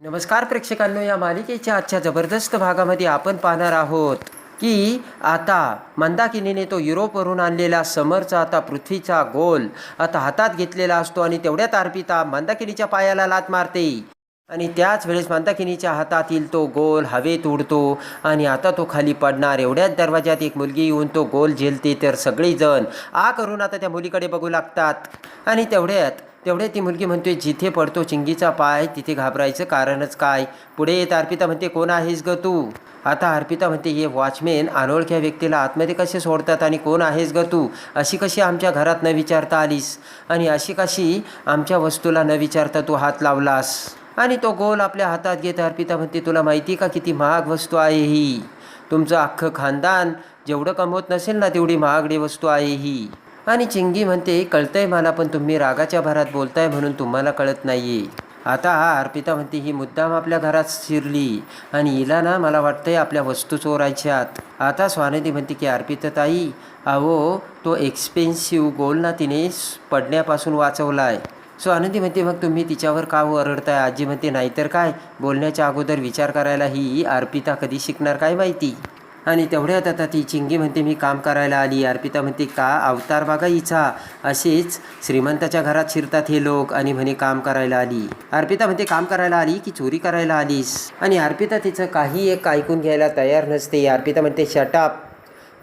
नमस्कार प्रेक्षकांनो, या मालिकेच्या आजच्या जबरदस्त भागामध्ये आपण पाहणार आहोत की आता मंदाकिनीने तो युरोपवरून आणलेला समरचा आता पृथ्वीचा गोल आता हातात घेतलेला असतो आणि तेवढ्यात अर्पिता मंदाकिनीच्या पायाला लाथ मारते आणि त्याच वेळेस मंदाकिनीच्या हातातील तो गोल हवेत उडतो आणि आता तो खाली पडणार. एवढ्याच दरवाजात एक मुलगी येऊन तो गोल झेलते तर सगळेजण करून आता त्या मुलीकडे बघू लागतात आणि तेवढ्यात ती मुलगी म्हणते, जिथे पडतो चिंगीचा पाय तिथे घाबरायचं कारणच काय. पुढे येत अर्पिता म्हणते, कोण आहेस ग तू. आता अर्पिता म्हणते, हे वॉचमेन अनोळख्या व्यक्तीला आतमध्ये कसे सोडतात आणि कोण आहेस ग तू. अशी कशी आमच्या घरात न विचारता आलीस आणि अशी कशी आमच्या वस्तूला न विचारता तू हात लावलास. आणि तो गोल आपल्या हातात घेत अर्पिता म्हणते, तुला माहिती का किती महाग वस्तू आहे ही. तुमचं अख्खं खानदान जेवढं कमवत नसेल ना तेवढी महागडी वस्तू आहे ही. आणि चिंगी म्हणते, कळतंय मला, पण तुम्ही रागाच्या भरात बोलताय म्हणून तुम्हाला कळत नाहीये. आता अर्पिता म्हणते, ही मुद्दाम आपल्या घरात शिरली आणि हिला ना मला वाटतंय आपल्या वस्तू चोरायच्यात. आता स्वानंदी म्हणते की अर्पिता ताई, अहो तो एक्सपेन्सिव्ह गोल ना तिने पडण्यापासून वाचवलाय. स्वानंदी म्हणते, मग तुम्ही तिच्यावर का ओरडताय. आजी म्हणते, नाहीतर काय, बोलण्याच्या अगोदर विचार करायला ही अर्पिता कधी शिकणार काय माहिती. आणि तेवढ्यात आता ती चिंगी म्हणते, मी काम करायला आली. अर्पिता म्हणते, का अवतार बघा हिचा, असेच श्रीमंताच्या घरात शिरतात हे लोक आणि म्हणे काम करायला आली. अर्पिता म्हणते, काम करायला आली की चोरी करायला आलीस. आणि अर्पिता तिचं काही एक ऐकून घ्यायला तयार नसते. अर्पिता म्हणते, शटअप,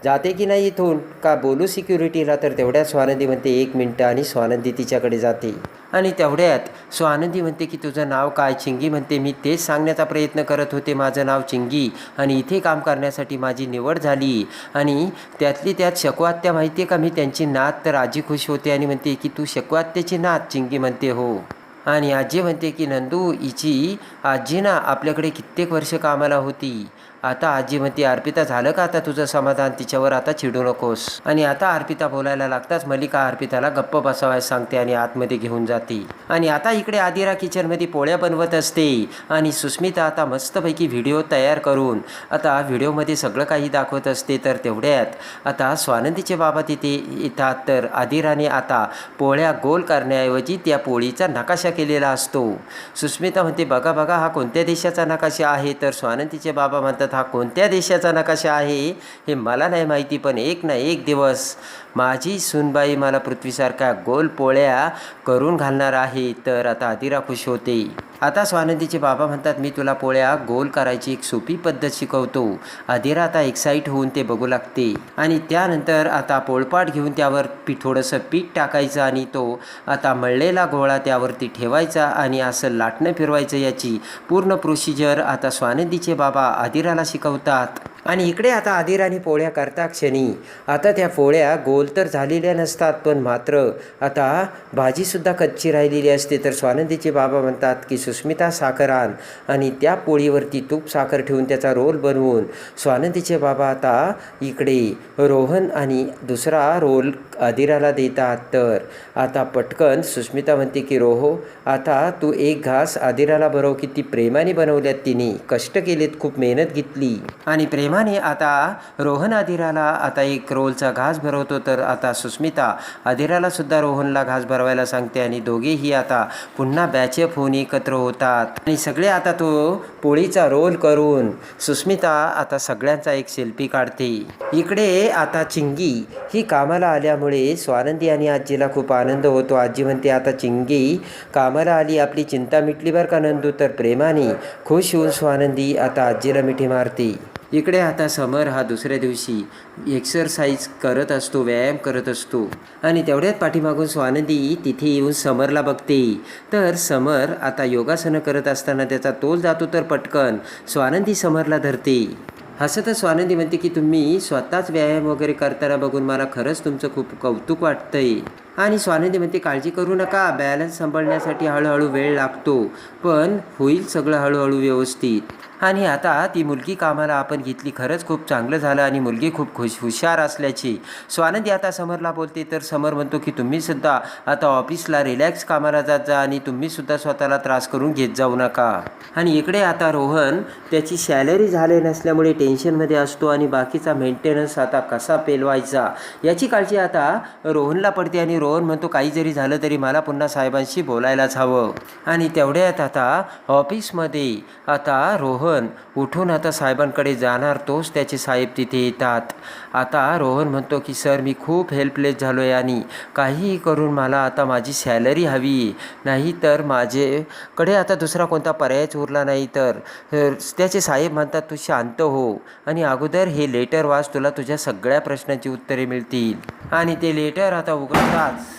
जाते की नाही इथून, का बोलू सिक्युरिटीला. तर तेवढ्यात स्वानंदी म्हणते, 1 मिनटं. आणि स्वानंदी तिच्याकडे जाते आणि तेवढ्यात स्वानंदी म्हणते की तुझं नाव काय. चिंगी म्हणते, मी तेच सांगण्याचा प्रयत्न करत होते, माझं नाव चिंगी आणि इथे काम करण्यासाठी माझी निवड झाली. आणि त्यातली त्यात शकवात्या माहिती आहे का, मी त्यांची नात. तर आजी खुश होते आणि म्हणते की तू शकवात्याची नात. चिंगी म्हणते, हो. आणि आजी म्हणते की नंदू, हिची आजी ना आपल्याकडे कित्येक वर्ष कामाला होती. आता आजी म्हणते, अर्पिता झालं का आता तुझं समाधान, तिच्यावर आता चिडू नकोस. आणि आता अर्पिता बोलायला लागताच मल्लिका अर्पिताला गप्प बसवायला सांगते आणि आतमध्ये घेऊन जाते. आणि आता इकडे आदिरा किचनमध्ये पोळ्या बनवत असते आणि सुस्मिता आता मस्तपैकी व्हिडिओ तयार करून आता व्हिडिओमध्ये सगळं काही दाखवत असते. तर तेवढ्यात आता स्वानंदीचे बाबा तिथे येतात. तर आदिराने आता पोळ्या गोल करण्याऐवजी त्या पोळीचा नकाशा केलेला असतो. सुस्मिता म्हणते, बघा बघा, हा कोणत्या देशाचा नकाशा आहे. तर स्वानंदीचे बाबा म्हणतात, हा कोणत्या देशाचा नकाशा आहे हे मला नाही माहिती, पण एक ना एक दिवस माझी सूनबाई मला पृथ्वीसारख्या गोल पोळ्या करून घालणार आहे. तर आता आदिरा खुश होते. आता स्वानंदीचे बाबा म्हणतात, मी तुला पोळ्या गोल करायची एक सोपी पद्धत शिकवतो. आदिरा आता एक्साईट होऊन ते बघू लागते. आणि त्यानंतर आता पोळपाट घेऊन त्यावर थोडंसं पीठ टाकायचं आणि तो आता मळलेला गोळा त्यावरती ठेवायचा आणि असं लाटणं फिरवायचं. याची पूर्ण प्रोसिजर आता स्वानंदीचे बाबा आदिराला शिकवतात. आणि इकडे आता आदिराने पोळ्या करता क्षणी आता त्या पोळ्या गोल तर झालेल्या नसतात, पण मात्र आता भाजीसुद्धा कच्ची राहिलेली असते. तर स्वानंदीचे बाबा म्हणतात की सुस्मिता, साखर आण. आणि त्या पोळीवरती तूप साखर ठेवून त्याचा रोल बनवून स्वानंदीचे बाबा आता इकडे रोहन आणि दुसरा रोल आदिराला देतात. तर आता पटकन सुस्मिता म्हणते की रोहो, आता तू एक घास आदिराला भरव. किती प्रेमाने बनवल्यात तिने, कष्ट केलेत, खूप मेहनत घेतली. आणि प्रेमाने आता रोहन आदिराला आता एक रोलचा घास भरवतो. तर आता सुस्मिता आदिराला सुद्धा रोहनला घास भरवायला सांगते आणि दोघेही आता पुन्हा बॅचअप होऊन एकत्र होतात. आणि सगळे आता तो पोळीचा रोल करून सुस्मिता आता सगळ्यांचा एक सेल्फी काढते. इकडे आता चिंगी ही कामाला आल्यामुळे स्वानंदी आणि आजीला खूप आनंद होतो. आजी म्हणते, आता चिंगी कामाला आली, आपली चिंता मिटली बरं का नंदू. तर प्रेमाने खुश होऊन स्वानंदी आता आजीला मिठी मारते. इकडे आता समर हा दुसऱ्या दिवशी एक्सरसाइज करत असतो, व्यायाम करत असतो. आणि तेवढ्यात पाठीमागून स्वानंदी तिथे येऊन समरला बघते. तर समर आता योगासनं करत असताना त्याचा तोल जातो. तर पटकन स्वानंदी समरला धरते. हसतच स्वानंदी म्हणते की तुम्ही स्वतःच व्यायाम वगैरे करताना बघून मला खरंच तुमचं खूप कौतुक वाटतंय. आणि स्वानंदी म्हणते, काळजी करू नका, बॅलन्स सांभाळण्यासाठी हळूहळू वेळ लागतो, पण होईल सगळं हळूहळू व्यवस्थित. आणि आता ती मुलगी कामाला आपण घेतली, खरंच खूप चांगलं झालं आणि मुलगी खूप हुशार असल्याची स्वानंदी आता समरला बोलते. तर समर म्हणतो की तुम्हीसुद्धा आता ऑफिसला रिलॅक्स कामाला जात जा आणि तुम्हीसुद्धा स्वतःला त्रास करून घेत जाऊ नका. आणि इकडे आता रोहन त्याची सॅलरी झाले नसल्यामुळे टेन्शनमध्ये असतो आणि बाकीचा मेंटेनन्स आता कसा पेलवायचा याची काळजी आता रोहनला पडते. आणि रोहन म्हणतो काही जरी झालं तरी मला पुन्हा साहेबांशी बोलायलाच हवं. आणि तेवढ्यात आता ऑफिसमध्ये आता रोहन उठून आता साहेबांकडे जाणार, तोच त्याचे साहेब तिथे येतात. आता रोहन म्हणतो की सर मी खूप हेल्पलेस झालो आहे आणि काहीही करून मला आता माझी सॅलरी हवी, नाही तर माझ्याकडे आता दुसरा कोणता पर्यायच उरला नाही. तर त्याचे साहेब म्हणतात तू शांत हो आणि अगोदर हे लेटर वाच, तुला तुझ्या सगळ्या प्रश्नांची उत्तरे मिळतील. आणि ते लेटर आता उघडताच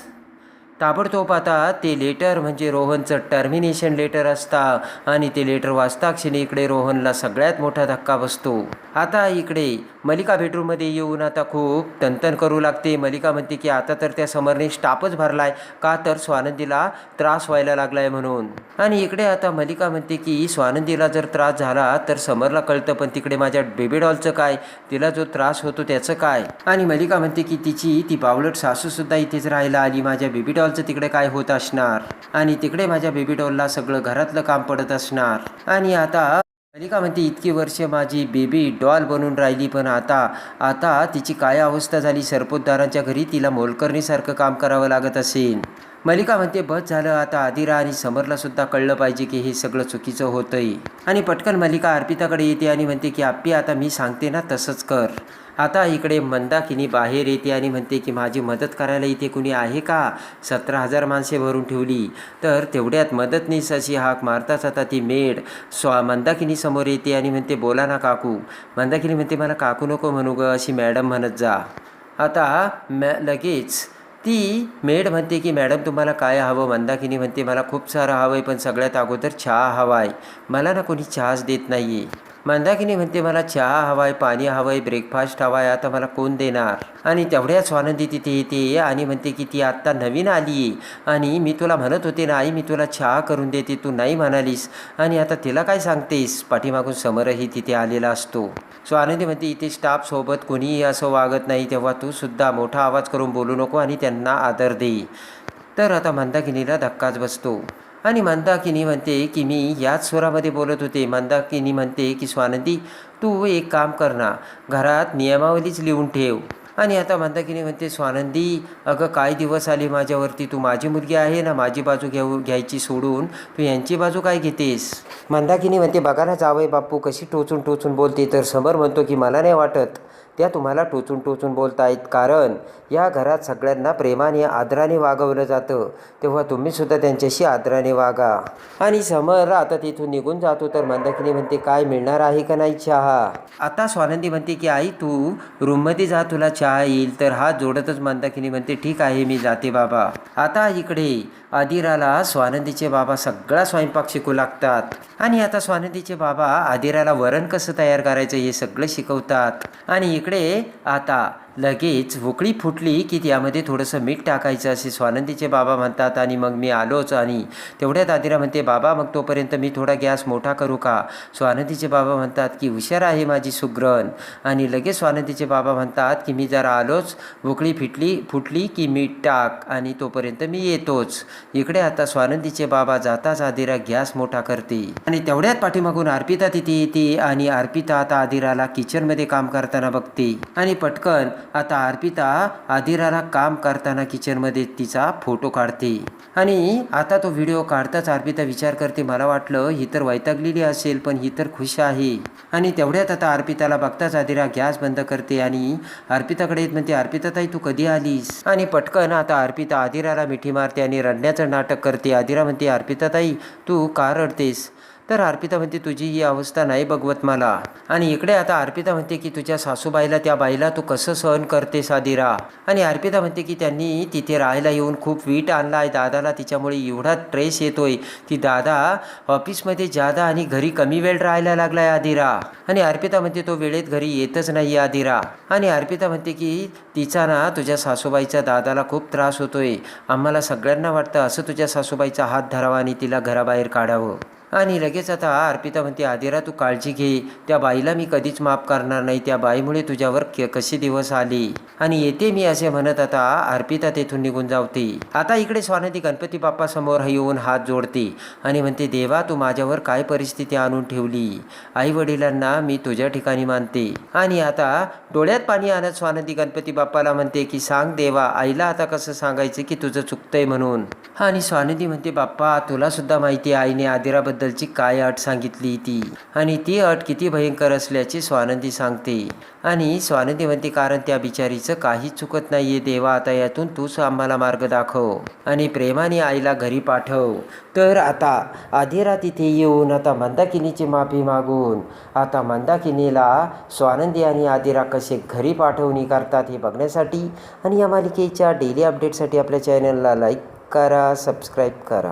ताबडतोब आता ते लेटर म्हणजे रोहनचं टर्मिनेशन लेटर असतं. आणि ते लेटर वाचताक्षणी इकडे रोहनला सगळ्यात मोठा धक्का बसतो. आता इकडे मलिका बेडरूममध्ये येऊन आता खूप तनतन करू लागते. मलिका म्हणते की आता तर त्या समरने स्टाफच भरलाय, का तर स्वानंदीला त्रास व्हायला लागलाय म्हणून. आणि इकडे आता मलिका म्हणते की स्वानंदीला जर त्रास झाला तर समरला कळतं, पण तिकडे माझ्या बेबी डॉलचं काय, तिला जो त्रास होतो त्याचं काय. आणि मलिका म्हणते की ती बावलट सासूसुद्धा इथेच राहायला आली, माझ्या बेबी डॉलचं तिकडे काय होत असणार आणि तिकडे माझ्या बेबी डॉलला सगळं घरातलं काम पडत असणार. आणि आता मलिका म्हणते इतकी वर्ष माझी बेबी डॉल बनून राहिली, पण आता तिची काय अवस्था झाली, सरपोतदारांच्या घरी तिला मोलकरणीसारखं काम करावं लागत असेल. मलिका म्हणते बस झालं, आता आदिरा आणि समरला सुद्धा कळलं पाहिजे की हे सगळं चुकीचं होतंय. आणि पटकन मलिका अर्पिताकडे येते आणि म्हणते की आप्पी आता मी सांगते ना तसंच कर. आता इकडे मंदाकिनी बाहेर येते आणि म्हणते की माझी मदत करायला इथे कुणी आहे का, 17,000 माणसे भरून ठेवली. तर तेवढ्यात मदतनीस अशी हाक मारताच आता ती मेड मंदाकिनी समोर येते आणि म्हणते बोला ना काकू. मंदाकिनी म्हणते मला काकू नको म्हणू ग, अशी मॅडम म्हणत जा. आता लगेच ती मेड म्हणते की मॅडम तुम्हाला काय हवं. मंदाकिनी म्हणते मला खूप सारं हवं आहे, पण सगळ्यात अगोदर चहा हवा आहे, मला ना कोणी चहाच देत नाही आहे. मंदाकिनी म्हणते मला चहा हवा आहे, पाणी हवं आहे, ब्रेकफास्ट हवा आहे, आता मला कोण देणार. आणि तेवढ्याच स्वानंदी तिथे येते आणि म्हणते की ती आत्ता नवीन आली आहे आणि मी तुला म्हणत होते ना आई मी तुला चहा करून देते, तू नाही म्हणालीस आणि आता तिला काय सांगतेस. पाठीमागून समरही तिथे आलेला असतो. स्वानंदी म्हणते इथे स्टाफसोबत कोणीही असं वागत नाही, तेव्हा तू सुद्धा मोठा आवाज करून बोलू नको आणि त्यांना आदर दे. तर आता मंदाकिनीला धक्काच बसतो आणि मंदाकिनी म्हणते की मी याच स्वरामध्ये बोलत होते. मंदाकिनी म्हणते की स्वानंदी तू एक काम कर ना, घरात नियमावलीच लिहून ठेव. आणि आता मंदाकिनी म्हणते स्वानंदी अगं काय दिवस आले माझ्यावरती, तू माझी मुलगी आहे ना, माझी बाजू घ्यायची सोडून तू यांची बाजू काय घेतेस. मंदाकिनी म्हणते बघा ना जावई बापू कशी टोचून टोचून बोलते. तर समर म्हणतो की मला नाही वाटत त्या तुम्हाला टोचून टोचून बोलतायत, कारण या घरात सगळ्यांना प्रेमाने आदराने वागवलं जातं, तेव्हा तुम्हीसुद्धा त्यांच्याशी आदराने वागा. आणि समर आता तिथून निघून जातो. तर मंदाकिनी म्हणते काय मिळणार आहे का नाही चहा. आता स्वानंदी म्हणते की आई तू रूममध्ये जा, तुला चहा येईल. तर हात जोडतच मंदाकिनी म्हणते ठीक आहे मी जाते बाबा. आता इकडे आदिराला स्वानंदीचे बाबा सगळा स्वयंपाक शिकू लागतात आणि आता स्वानंदीचे बाबा आदिराला वरण कसं तयार करायचं हे सगळं शिकवतात. आणि इकडे आता लगेच उकळी फुटली की त्यामध्ये थोडंसं मीठ टाकायचं असे स्वानंदीचे बाबा म्हणतात. आणि मग मी आलोच. आणि तेवढ्यात आदिरा म्हणते बाबा मग तोपर्यंत मी थोडा गॅस मोठा करू का. स्वानंदीचे बाबा म्हणतात की हुशार आहे माझी सुग्रण. आणि लगेच स्वानंदीचे बाबा म्हणतात की मी जरा आलोच, उकळी फुटली की मीठ टाक आणि तोपर्यंत मी येतोच. इकडे आता स्वानंदीचे बाबा जाताच आदिरा गॅस मोठा करते. आणि तेवढ्यात पाठीमागून अर्पिता तिथे येते आणि अर्पिता आता आदिराला किचनमध्ये काम करताना बघते. आणि पटकन आता अर्पिता आदिराला काम करताना किचनमध्ये तिचा फोटो काढते. आणि आता तो व्हिडिओ काढताच अर्पिता विचार करते मला वाटलं ही तर वैतागलेली असेल, पण ही तर खुश आहे. आणि तेवढ्यात आता अर्पिताला बघताच आदिरा गॅस बंद करते आणि अर्पिताकडे येत म्हणते अर्पिता ताई तू कधी आलीस. आणि पटकन आता अर्पिता आदिराला मिठी मारते आणि रडण्याचं नाटक करते. आदिरा म्हणते अर्पिता ताई तू का रडतेस. तर अर्पिता म्हणते तुझी ही अवस्था नाही बघवत मला. आणि इकडे आता अर्पिता म्हणते की तुझ्या सासूबाईला त्या बाईला तू कसं सहन करतेस आदिरा. आणि अर्पिता म्हणते की त्यांनी तिथे राहायला येऊन खूप वीट आणला आहे दादाला, तिच्यामुळे एवढा ट्रेस येतोय की दादा ऑफिसमध्ये जादा आणि घरी कमी वेळ राहायला लागला आहे आदिरा. आणि अर्पिता म्हणते तो वेळेत घरी येतच नाही आदिरा. आणि अर्पिता म्हणते की तिचा ना तुझ्या सासूबाईचा दादाला खूप त्रास होतोय, आम्हाला सगळ्यांना वाटतं असं तुझ्या सासूबाईचा हात धरावा आणि तिला घराबाहेर काढावं. आणि लगेच आता अर्पिता म्हणते, आदिरा तू काळजी घे, त्या बाईला मी कधीच माफ करणार नाही, त्या बाईमुळे तुझ्यावर कसे दिवस आले आणि येते मी असे म्हणत आता अर्पिता तेथून निघून जावते. आता इकडे स्वानंदी गणपती बाप्पा समोर येऊन हात जोडते आणि म्हणते, देवा तू माझ्यावर काय परिस्थिती आणून ठेवली, आई वडिलांना मी तुझ्या ठिकाणी मानते. आणि आता डोळ्यात पाणी आणत स्वानंदी गणपती बाप्पाला म्हणते की सांग देवा, आईला आता कसं सांगायचं की तुझं चुकतंय म्हणून. आणि स्वानंदी म्हणते, बाप्पा तुला सुद्धा माहिती आहे आईने आदिराबद्दलची काय अट सांगितली ती, आणि ती अट किती भयंकर असल्याची स्वानंदी सांगते. आणि स्वानंदी म्हणते, कारण त्या बिचारीचं काहीच चुकत नाहीये देवा, आता यातून तूच आम्हाला मार्ग दाखव आणि प्रेमाने आईला घरी पाठव. तर आता आदिरा तिथे येऊन आता मंदाकिनीची माफी मागून आता मंदाकिनीला स्वानंदी आणि आदिरा कसे घरी पाठवणी करतात हे बघण्यासाठी आणि या मालिकेच्या डेली अपडेटसाठी आपल्या चॅनलला लाईक करा, सबस्क्राईब करा.